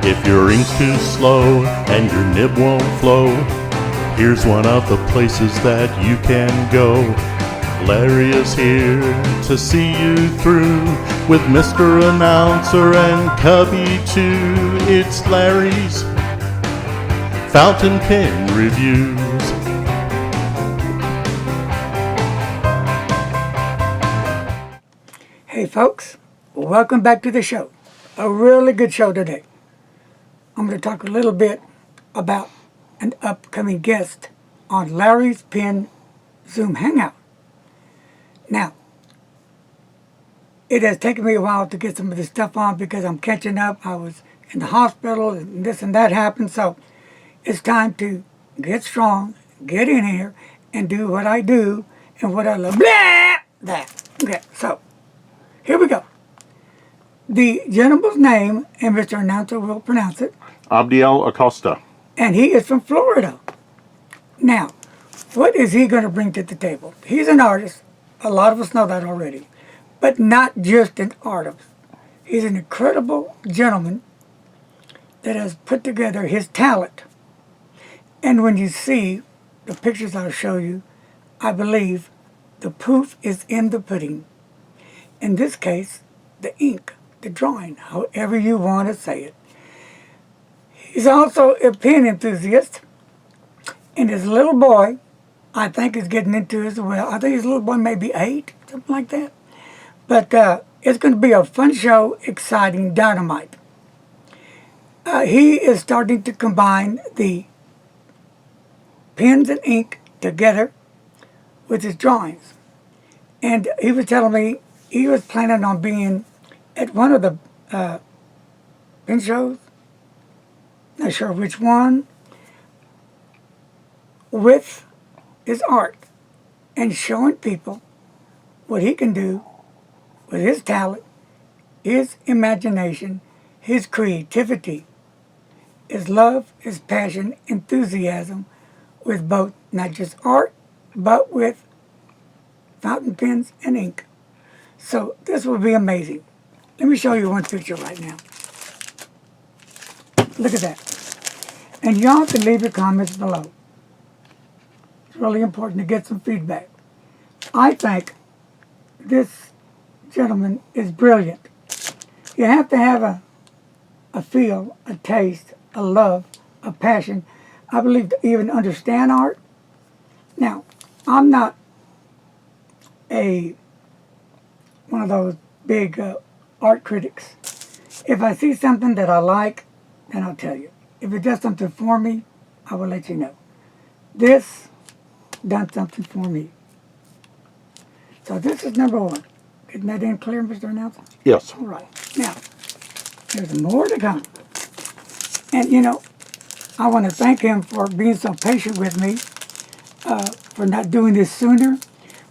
If your ink's too slow and your nib won't flow, here's one of the places that you can go. Larry is here to see you through with Mr. Announcer and Cubby too. It's Larry's Fountain Pen Reviews. Hey folks, welcome back to the show. A really good show today. I'm going to talk a little bit about an upcoming guest on Larry's Pen Zoom Hangout. Now, it has taken me a while to get some of this stuff on because I'm catching up. I was in the hospital and this and that happened, so it's time to get strong, get in here, and do what I do and what I love. Blah! That. Okay, so here we go. The gentleman's name, and Mr. Announcer will pronounce it, Abdiel Acosta. and he is from Florida. Now, what is he going to bring to the table? He's an artist. A lot of us know that already. But not just an artist. He's an incredible gentleman that has put together his talent. And when you see the pictures I'll show you, I believe the proof is in the pudding. In this case, the ink, the drawing, however you want to say it. He's also a pen enthusiast, and his little boy, I think, is getting into it as well. I think his little boy may be 8, something like that. But it's going to be a fun show, exciting, dynamite. He is starting to combine the pens and ink together with his drawings. And he was telling me he was planning on being at one of the pen shows, not sure which one, with his art and showing people what he can do with his talent, his imagination, his creativity, his love, his passion, enthusiasm with both not just art, but with fountain pens and ink. So this will be amazing. Let me show you one picture right now. Look at that. And y'all can leave your comments below. It's really important to get some feedback. I think this gentleman is brilliant. You have to have a feel, a taste, a love, a passion, I believe, to even understand art. Now, I'm not one of those big art critics. If I see something that I like, then I'll tell you. If it does something for me, I will let you know. This done something for me. So this is number 1. Isn't that in clear, Mr. Announcer? Yes. All right. Now, there's more to come. And, you know, I want to thank him for being so patient with me, for not doing this sooner.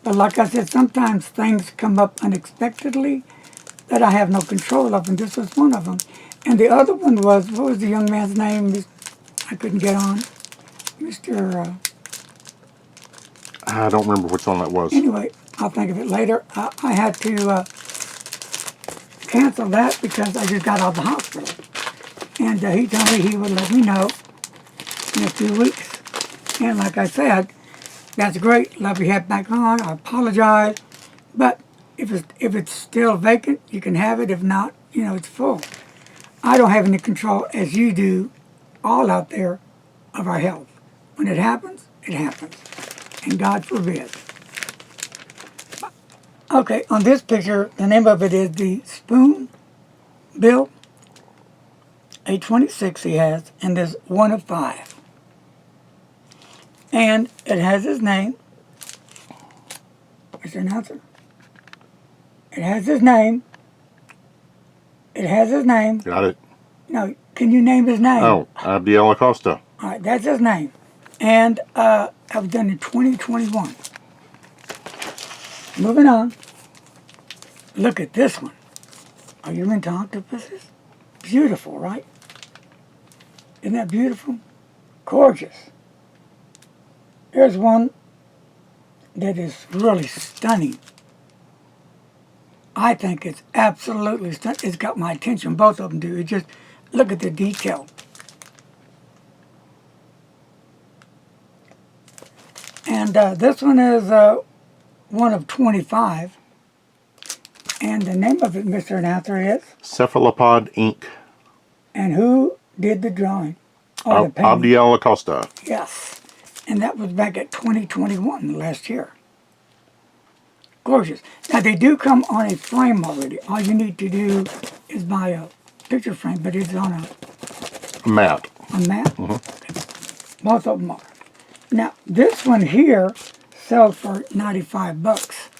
But like I said, sometimes things come up unexpectedly that I have no control of, and this was one of them. And the other one was, what was the young man's name? I couldn't get on. Mr. I don't remember which one that was. Anyway, I'll think of it later. I had to cancel that because I just got out of the hospital. And he told me he would let me know in a few weeks. And like I said, that's great. Love you have back on. I apologize. But if it's still vacant, you can have it. If not, you know, it's full. I don't have any control, as you do, all out there, of our health. When it happens, it happens. And God forbid. Okay, on this picture, the name of it is the Spoon Bill. 826 he has, and there's 1 of 5. And it has his name, Mr. Announcer. It has his name. It has his name. Got it. No, can you name his name? Oh, Abdiel Acosta. All right, that's his name. And that was done in 2021. Moving on. Look at this one. Are you into octopuses? Beautiful, right? Isn't that beautiful? Gorgeous. There's one that is really stunning. I think it's absolutely stunning. It's got my attention. Both of them do. It just look at the detail. And this one is one of 25. And the name of it, Mr. Announcer, is? Cephalopod Ink. And who did the drawing? Or the painting? Abdiel Acosta. Yes. And that was back at 2021, last year. Gorgeous. Now, they do come on a frame already. All you need to do is buy a picture frame, but it's on A mat. a mat. Most of them are. Now, this one here sells for 95 bucks.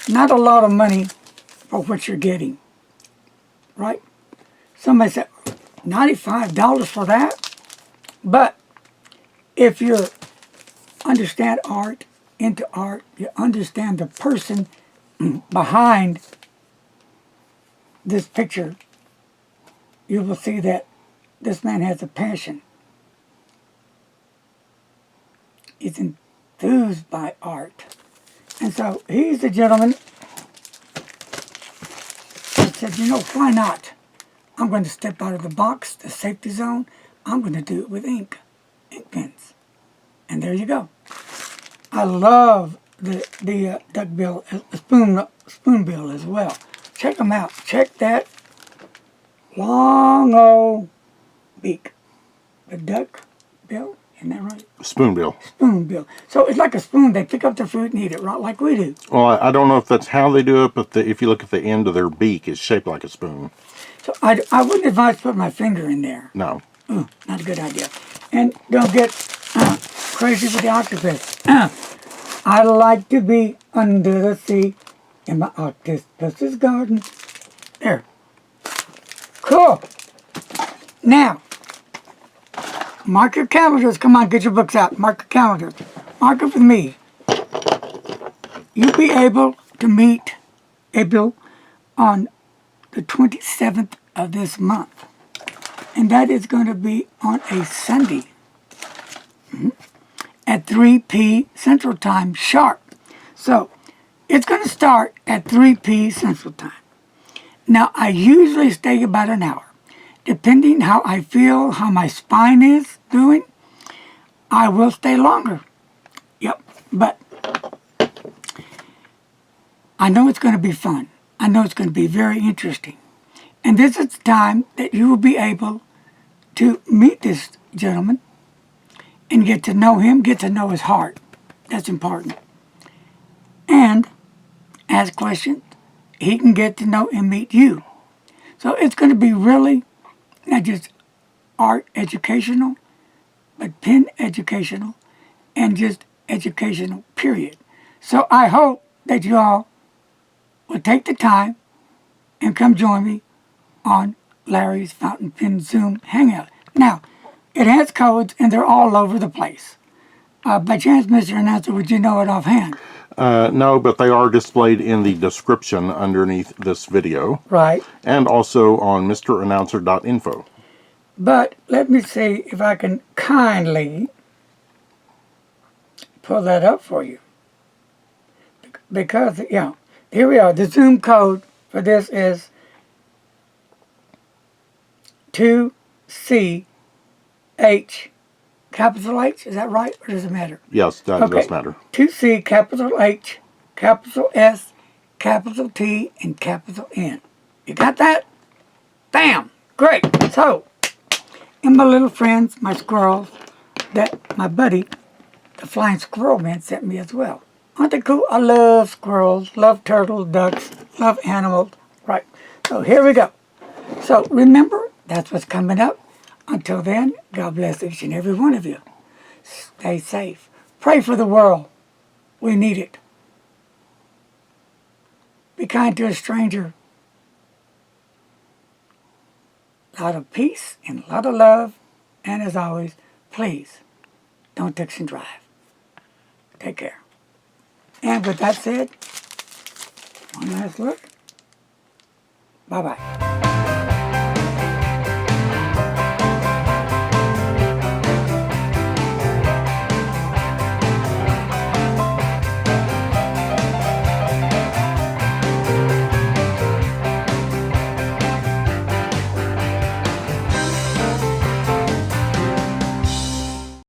Not a lot of money for what you're getting, right? Somebody said, $95 for that? But if you understand art, into art, you understand the person behind this picture, you will see that this man has a passion. He's enthused by art. And so he's the gentleman that said, you know, why not? I'm going to step out of the box, the safety zone. I'm going to do it with ink pens. And there you go. I love the duckbill, spoonbill as well. Check them out. Check that long old beak. The duck bill, isn't that right? Spoonbill. Spoonbill. So it's like a spoon. They pick up the fruit and eat it, right, like we do. Well, I don't know if that's how they do it, but if you look at the end of their beak, it's shaped like a spoon. So I wouldn't advise putting my finger in there. No. Ooh, not a good idea. And don't get crazy with the octopus. I like to be under the sea in my octopus's garden. There. Cool. Now, mark your calendars. Come on, get your books out. Mark your calendars. Mark it with me. You'll be able to meet Abdiel on the 27th of this month. And that is going to be on a Sunday at 3 p. Central Time sharp. So it's going to start at 3 p. Central Time. Now, I usually stay about an hour. Depending how I feel, how my spine is doing, I will stay longer. Yep, but I know it's going to be fun. I know it's going to be very interesting. And this is the time that you will be able to meet this gentleman and get to know him, get to know his heart. That's important. And ask questions. He can get to know and meet you. So it's going to be really not just art educational, but pen educational and just educational, period. So I hope that you all will take the time and come join me on Larry's Fountain Pen Zoom Hangout. Now, it has codes and they're all over the place. By chance, Mr. Announcer, would you know it offhand? No, but they are displayed in the description underneath this video. Right. And also on mrannouncer.info. But let me see if I can kindly pull that up for you. Because, yeah, here we are. The Zoom code for this is 2CH, capital H, is that right, or does it matter? Yes, that does matter. 2C, capital H, capital S, capital T, and capital N. You got that? Bam! Great. So, and my little friends, my squirrels, that my buddy, the flying squirrel man, sent me as well. Aren't they cool? I love squirrels, love turtles, ducks, love animals. Right. So here we go. So remember, that's what's coming up. Until then, God bless each and every one of you. Stay safe. Pray for the world. We need it. Be kind to a stranger. A lot of peace and a lot of love. And as always, please, don't text and drive. Take care. And with that said, one last look. Bye-bye.